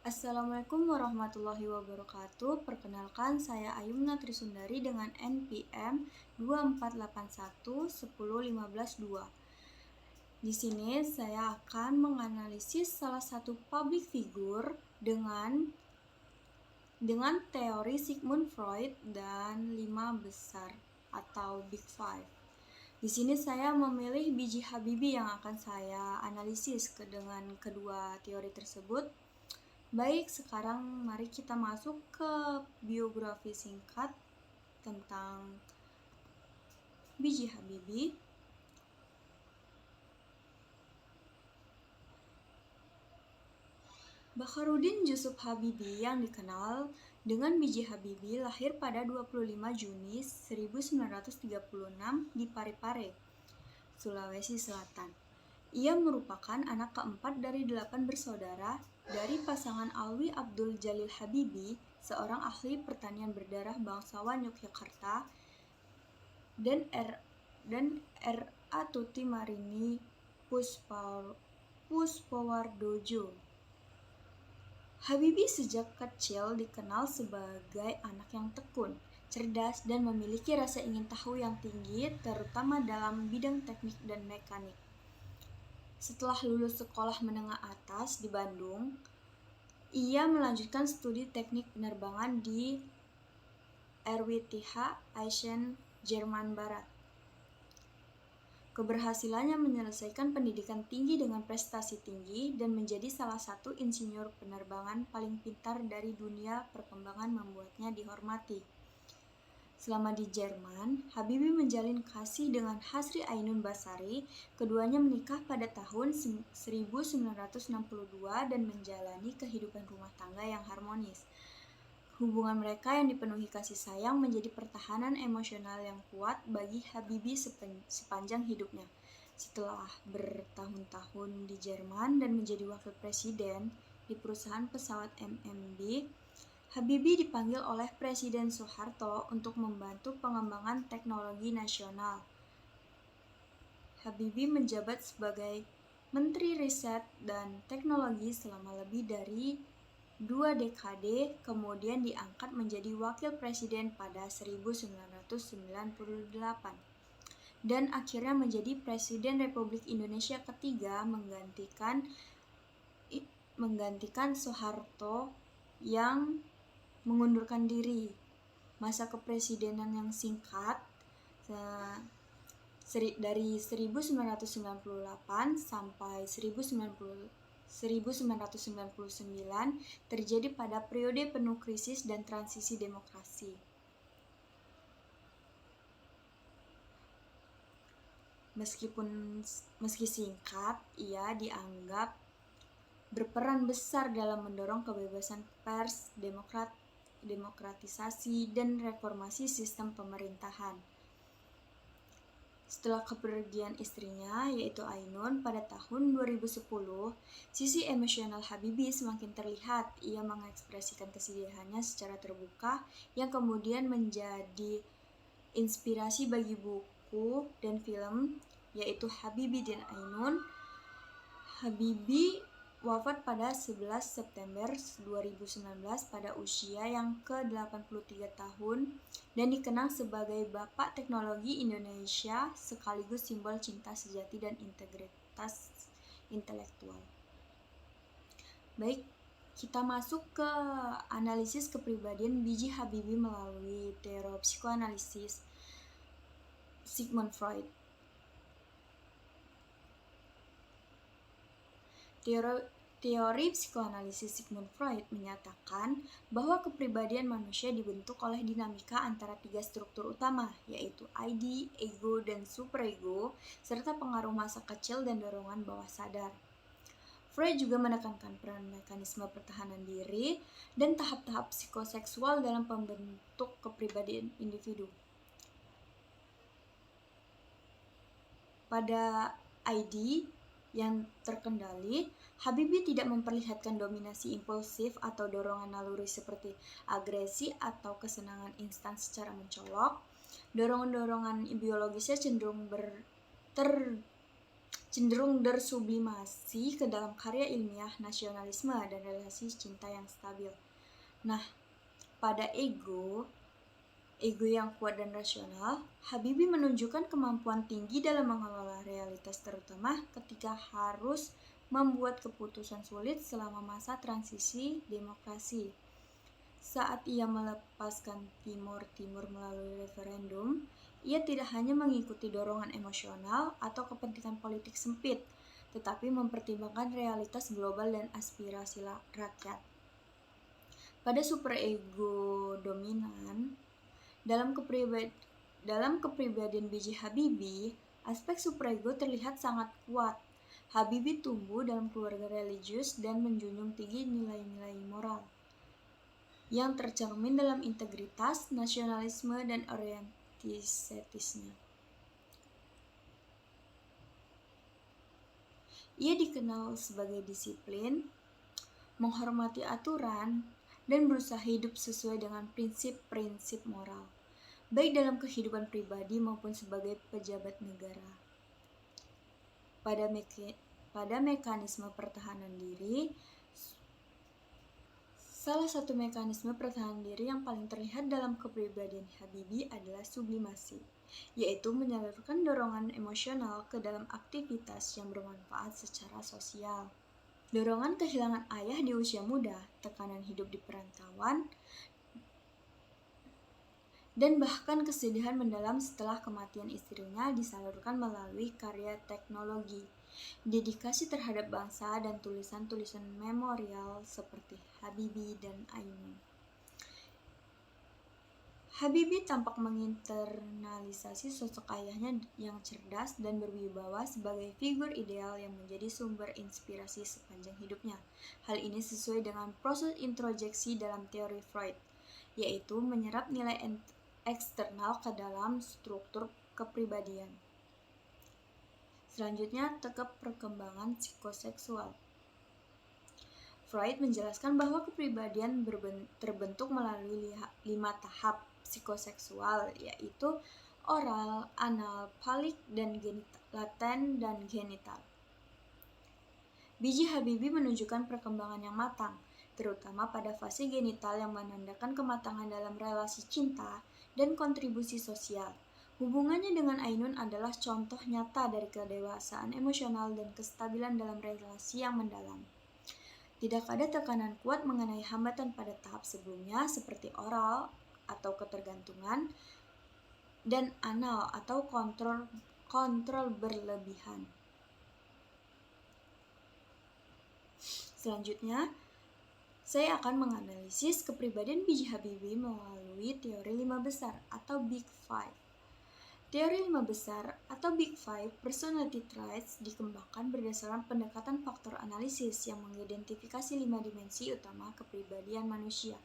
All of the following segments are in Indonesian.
Assalamualaikum warahmatullahi wabarakatuh. Perkenalkan, saya Ayumna Trisundari dengan NPM 248110152. Di sini saya akan menganalisis salah satu public figure dengan teori Sigmund Freud dan 5 besar atau Big Five. Di sini saya memilih B.J. Habibie yang akan saya analisis dengan kedua teori tersebut. Baik, sekarang mari kita masuk ke biografi singkat tentang B.J. Habibie. Bakharuddin Yusuf Habibie yang dikenal dengan B.J. Habibie lahir pada 25 Juni 1936 di Parepare, Sulawesi Selatan. Ia merupakan anak keempat dari 8 bersaudara dari pasangan Alwi Abdul Jalil Habibie, seorang ahli pertanian berdarah bangsawan Yogyakarta, dan R.A. Tuti Marini Puspawardojo. Habibie sejak kecil dikenal sebagai anak yang tekun, cerdas, dan memiliki rasa ingin tahu yang tinggi, terutama dalam bidang teknik dan mekanik. Setelah lulus sekolah menengah atas di Bandung, ia melanjutkan studi teknik penerbangan di RWTH Essen, Jerman Barat. Keberhasilannya menyelesaikan pendidikan tinggi dengan prestasi tinggi dan menjadi salah satu insinyur penerbangan paling pintar dari dunia. Perkembangan membuatnya dihormati. Selama di Jerman, Habibie menjalin kasih dengan Hasri Ainun Basari. Keduanya menikah pada tahun 1962 dan menjalani kehidupan rumah tangga yang harmonis. Hubungan mereka yang dipenuhi kasih sayang menjadi pertahanan emosional yang kuat bagi Habibie sepanjang hidupnya. Setelah bertahun-tahun di Jerman dan menjadi wakil presiden di perusahaan pesawat MMB, Habibie dipanggil oleh Presiden Soeharto untuk membantu pengembangan teknologi nasional. Habibie menjabat sebagai Menteri Riset dan Teknologi selama lebih dari 2 dekade, kemudian diangkat menjadi wakil presiden pada 1998 dan akhirnya menjadi Presiden Republik Indonesia ketiga menggantikan Soeharto yang mengundurkan diri. Masa kepresidenan yang singkat dari 1998 sampai 1999 terjadi pada periode penuh krisis dan transisi demokrasi. Meski singkat, ia dianggap berperan besar dalam mendorong kebebasan pers, demokratisasi, dan reformasi sistem pemerintahan. Setelah kepergian istrinya, yaitu Ainun, pada tahun 2010, sisi emosional Habibie semakin terlihat. Ia mengekspresikan kesedihannya secara terbuka, yang kemudian menjadi inspirasi bagi buku dan film, yaitu Habibie dan Ainun. Habibie wafat pada 11 September 2019 pada usia yang ke-83 tahun dan dikenang sebagai Bapak Teknologi Indonesia sekaligus simbol cinta sejati dan integritas intelektual. Baik, kita masuk ke analisis kepribadian B.J. Habibie melalui teori psikoanalisis Sigmund Freud. Teori psikoanalisis Sigmund Freud menyatakan bahwa kepribadian manusia dibentuk oleh dinamika antara 3 struktur utama, yaitu ID, ego, dan superego, serta pengaruh masa kecil dan dorongan bawah sadar. Freud juga menekankan peran mekanisme pertahanan diri dan tahap-tahap psikoseksual dalam pembentuk kepribadian individu. Pada ID yang terkendali, Habibie tidak memperlihatkan dominasi impulsif atau dorongan naluri seperti agresi atau kesenangan instan secara mencolok. Dorongan-dorongan biologisnya cenderung cenderung bersublimasi ke dalam karya ilmiah, nasionalisme, dan relasi cinta yang stabil. Nah, pada ego yang kuat dan rasional, Habibie menunjukkan kemampuan tinggi dalam mengelola realitas, terutama ketika harus membuat keputusan sulit selama masa transisi demokrasi. Saat ia melepaskan Timur melalui referendum, ia tidak hanya mengikuti dorongan emosional atau kepentingan politik sempit, tetapi mempertimbangkan realitas global dan aspirasi rakyat. Pada superego dominan, dalam kepribadian B.J. Habibie, aspek superego terlihat sangat kuat. Habibie tumbuh dalam keluarga religius dan menjunjung tinggi nilai-nilai moral yang tercermin dalam integritas, nasionalisme, dan orientalitasnya. Ia dikenal sebagai disiplin, menghormati aturan, dan berusaha hidup sesuai dengan prinsip-prinsip moral, baik dalam kehidupan pribadi maupun sebagai pejabat negara. Pada mekanisme pertahanan diri, salah satu mekanisme pertahanan diri yang paling terlihat dalam kepribadian Habibie adalah sublimasi, yaitu menyalurkan dorongan emosional ke dalam aktivitas yang bermanfaat secara sosial. Dorongan kehilangan ayah di usia muda, tekanan hidup di perantauan, dan bahkan kesedihan mendalam setelah kematian istrinya disalurkan melalui karya teknologi, dedikasi terhadap bangsa, dan tulisan-tulisan memorial seperti Habibie dan Ainun. Habibie tampak menginternalisasi sosok ayahnya yang cerdas dan berwibawa sebagai figur ideal yang menjadi sumber inspirasi sepanjang hidupnya. Hal ini sesuai dengan proses introjeksi dalam teori Freud, yaitu menyerap nilai eksternal ke dalam struktur kepribadian. Selanjutnya, tekap perkembangan psikoseksual. Freud menjelaskan bahwa kepribadian terbentuk melalui 5 tahap psikoseksual, yaitu oral, anal, falik, dan laten dan genital. B.J. Habibie menunjukkan perkembangan yang matang, terutama pada fase genital yang menandakan kematangan dalam relasi cinta dan kontribusi sosial. Hubungannya dengan Ainun adalah contoh nyata dari kedewasaan emosional dan kestabilan dalam relasi yang mendalam. Tidak ada tekanan kuat mengenai hambatan pada tahap sebelumnya seperti oral atau ketergantungan dan anal atau kontrol berlebihan. Selanjutnya, saya akan menganalisis kepribadian B.J. Habibie melalui teori 5 besar atau Big Five. Teori 5 besar atau Big Five personality traits dikembangkan berdasarkan pendekatan faktor analisis yang mengidentifikasi 5 dimensi utama kepribadian manusia.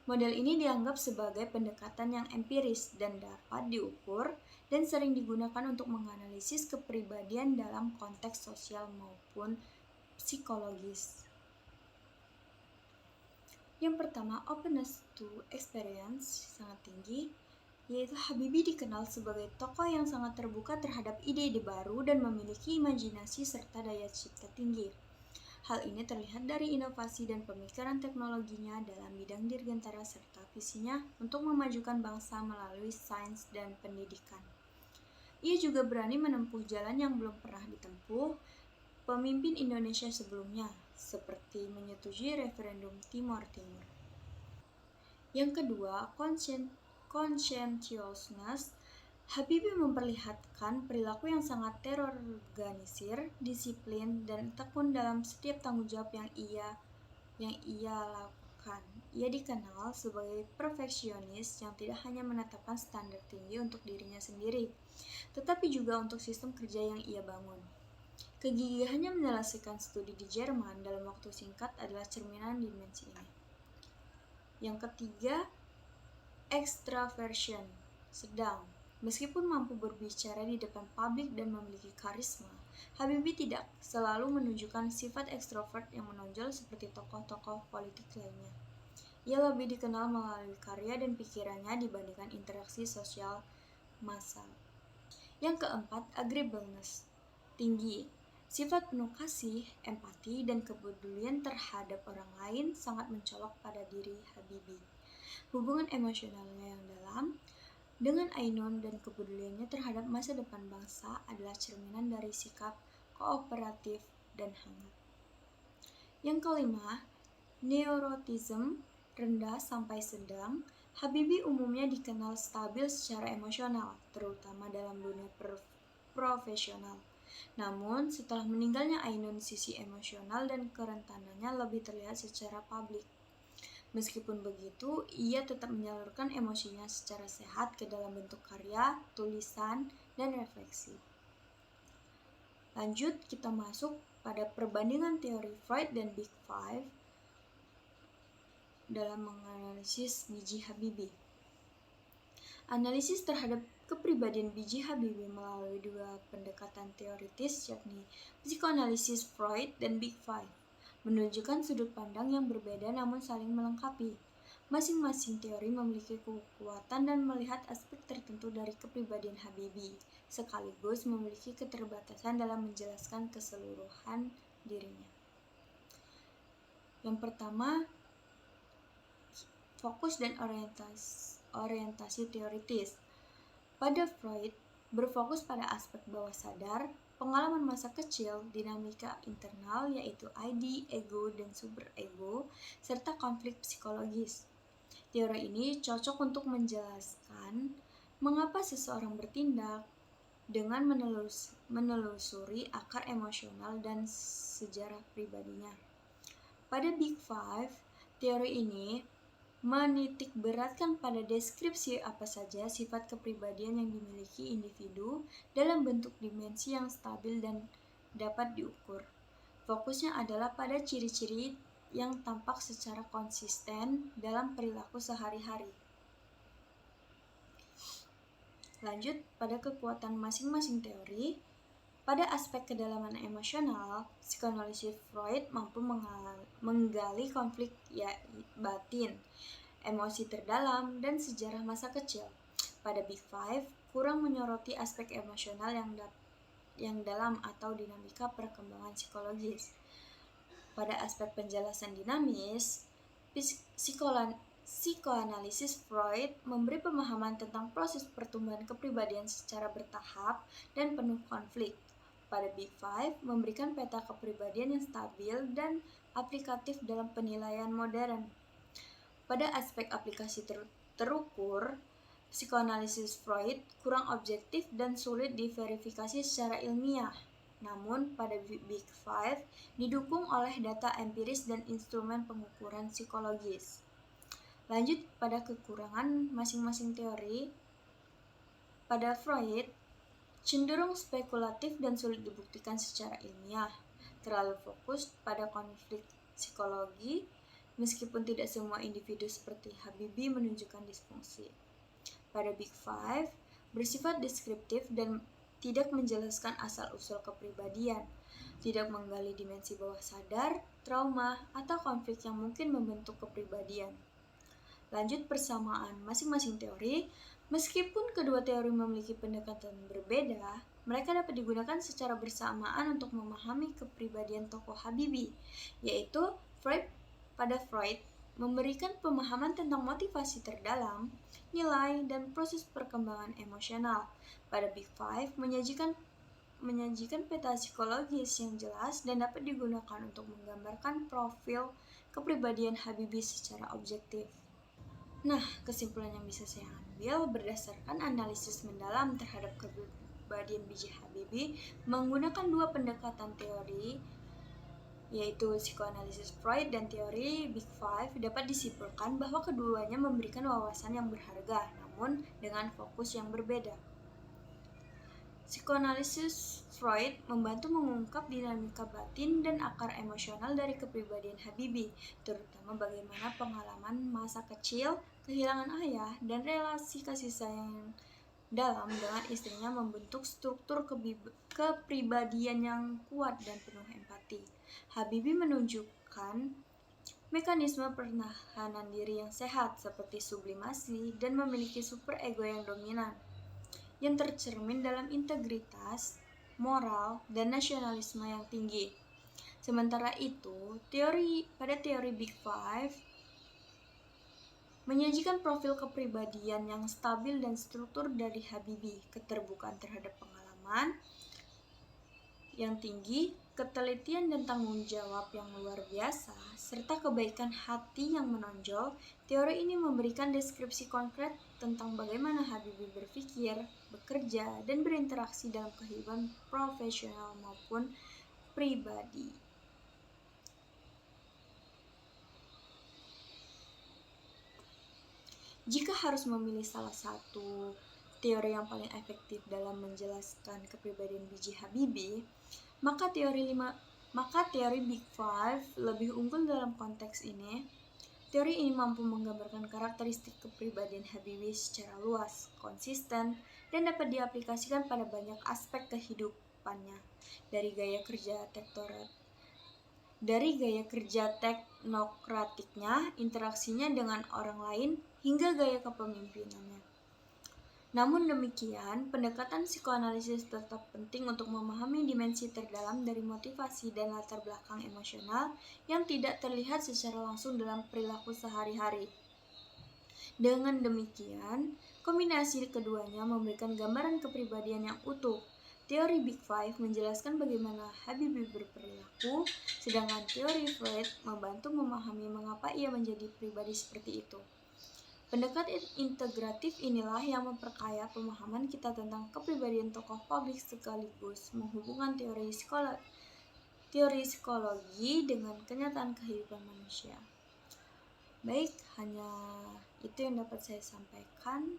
Model ini dianggap sebagai pendekatan yang empiris dan dapat diukur dan sering digunakan untuk menganalisis kepribadian dalam konteks sosial maupun psikologis. Yang pertama, openness to experience sangat tinggi, yaitu Habibie dikenal sebagai tokoh yang sangat terbuka terhadap ide-ide baru dan memiliki imajinasi serta daya cipta tinggi. Hal ini terlihat dari inovasi dan pemikiran teknologinya dalam bidang dirgantara serta visinya untuk memajukan bangsa melalui sains dan pendidikan. Ia juga berani menempuh jalan yang belum pernah ditempuh pemimpin Indonesia sebelumnya, seperti menyetujui referendum Timur. Yang kedua, conscientiousness. Habibie memperlihatkan perilaku yang sangat terorganisir, disiplin, dan tekun dalam setiap tanggung jawab yang ia lakukan. Ia dikenal sebagai perfeksionis yang tidak hanya menetapkan standar tinggi untuk dirinya sendiri, tetapi juga untuk sistem kerja yang ia bangun. Kegigihannya menyelesaikan studi di Jerman dalam waktu singkat adalah cerminan dimensi ini. Yang ketiga, extraversion, sedang. Meskipun mampu berbicara di depan publik dan memiliki karisma, Habibie tidak selalu menunjukkan sifat ekstrovert yang menonjol seperti tokoh-tokoh politik lainnya. Ia lebih dikenal melalui karya dan pikirannya dibandingkan interaksi sosial massal. Yang keempat, agreeableness. tinggi. Sifat penuh kasih, empati, dan kepedulian terhadap orang lain sangat mencolok pada diri Habibie. Hubungan emosionalnya yang dalam dengan Ainun dan kepeduliannya terhadap masa depan bangsa adalah cerminan dari sikap kooperatif dan hangat. Yang kelima, neurotism rendah sampai sedang. Habibie umumnya dikenal stabil secara emosional, terutama dalam dunia profesional. Namun, setelah meninggalnya Ainun, sisi emosional dan kerentanannya lebih terlihat secara publik. Meskipun begitu, ia tetap menyalurkan emosinya secara sehat ke dalam bentuk karya, tulisan, dan refleksi. Lanjut, kita masuk pada perbandingan teori Freud dan Big Five dalam menganalisis B.J. Habibie. Analisis terhadap kepribadian B.J. Habibie melalui dua pendekatan teoritis, yakni psikoanalisis Freud dan Big Five, menunjukkan sudut pandang yang berbeda namun saling melengkapi. Masing-masing teori memiliki kekuatan dan melihat aspek tertentu dari kepribadian Habibie, sekaligus memiliki keterbatasan dalam menjelaskan keseluruhan dirinya. Yang pertama, fokus dan orientasi teoritis. Pada Freud, berfokus pada aspek bawah sadar, pengalaman masa kecil, dinamika internal yaitu ID, ego, dan superego, serta konflik psikologis. Teori ini cocok untuk menjelaskan mengapa seseorang bertindak dengan menelusuri akar emosional dan sejarah pribadinya. Pada Big Five, teori ini menitik beratkan pada deskripsi apa saja sifat kepribadian yang dimiliki individu dalam bentuk dimensi yang stabil dan dapat diukur. Fokusnya adalah pada ciri-ciri yang tampak secara konsisten dalam perilaku sehari-hari. Lanjut pada kekuatan masing-masing teori. Pada aspek kedalaman emosional, psikoanalisis Freud mampu menggali konflik batin, emosi terdalam, dan sejarah masa kecil. Pada Big Five, kurang menyoroti aspek emosional yang dalam atau dinamika perkembangan psikologis. Pada aspek penjelasan dinamis, psikoanalisis Freud memberi pemahaman tentang proses pertumbuhan kepribadian secara bertahap dan penuh konflik. Pada Big Five, memberikan peta kepribadian yang stabil dan aplikatif dalam penilaian modern. Pada aspek aplikasi terukur, psikoanalisis Freud kurang objektif dan sulit diverifikasi secara ilmiah. Namun, pada Big Five didukung oleh data empiris dan instrumen pengukuran psikologis. Lanjut pada kekurangan masing-masing teori. Pada Freud, cenderung spekulatif dan sulit dibuktikan secara ilmiah, terlalu fokus pada konflik psikologi, meskipun tidak semua individu seperti Habibie menunjukkan disfungsi. Pada Big Five, bersifat deskriptif dan tidak menjelaskan asal-usul kepribadian, tidak menggali dimensi bawah sadar, trauma, atau konflik yang mungkin membentuk kepribadian. Lanjut persamaan masing-masing teori. Meskipun kedua teori memiliki pendekatan berbeda, mereka dapat digunakan secara bersamaan untuk memahami kepribadian tokoh Habibie, yaitu pada Freud memberikan pemahaman tentang motivasi terdalam, nilai, dan proses perkembangan emosional. Pada Big Five menyajikan peta psikologis yang jelas dan dapat digunakan untuk menggambarkan profil kepribadian Habibie secara objektif. Nah, kesimpulan yang bisa saya ambil berdasarkan analisis mendalam terhadap kepribadian B.J. Habibie menggunakan dua pendekatan teori, yaitu psikoanalisis Freud dan teori Big Five, dapat disimpulkan bahwa keduanya memberikan wawasan yang berharga, namun dengan fokus yang berbeda. Psikoanalisis Freud membantu mengungkap dinamika batin dan akar emosional dari kepribadian Habibie, terutama bagaimana pengalaman masa kecil, kehilangan ayah, dan relasi kasih sayang dalam dengan istrinya membentuk struktur kepribadian yang kuat dan penuh empati. Habibie menunjukkan mekanisme pertahanan diri yang sehat seperti sublimasi dan memiliki superego yang dominan, yang tercermin dalam integritas, moral, dan nasionalisme yang tinggi. Sementara itu, pada teori Big Five menyajikan profil kepribadian yang stabil dan struktur dari Habibie, keterbukaan terhadap pengalaman yang tinggi, ketelitian dan tanggung jawab yang luar biasa, serta kebaikan hati yang menonjol. Teori ini memberikan deskripsi konkret tentang bagaimana Habibie berpikir, bekerja, dan berinteraksi dalam kehidupan profesional maupun pribadi. Jika harus memilih salah satu teori yang paling efektif dalam menjelaskan kepribadian B.J. Habibie, maka teori Big Five lebih unggul dalam konteks ini. Teori ini mampu menggambarkan karakteristik kepribadian Habibie secara luas, konsisten, dan dapat diaplikasikan pada banyak aspek kehidupannya, dari gaya kerja teknokratiknya, interaksinya dengan orang lain, hingga gaya kepemimpinannya. Namun demikian, pendekatan psikoanalisis tetap penting untuk memahami dimensi terdalam dari motivasi dan latar belakang emosional yang tidak terlihat secara langsung dalam perilaku sehari-hari. Dengan demikian, kombinasi keduanya memberikan gambaran kepribadian yang utuh. Teori Big Five menjelaskan bagaimana Habibie berperilaku, sedangkan teori Freud membantu memahami mengapa ia menjadi pribadi seperti itu. Pendekatan integratif inilah yang memperkaya pemahaman kita tentang kepribadian tokoh publik sekaligus menghubungkan teori psikologi dengan kenyataan kehidupan manusia. Baik, hanya itu yang dapat saya sampaikan.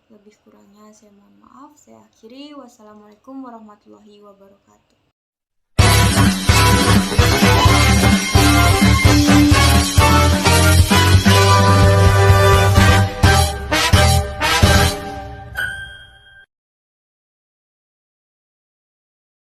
Lebih kurangnya saya mohon maaf. Saya akhiri. Wassalamualaikum warahmatullahi wabarakatuh.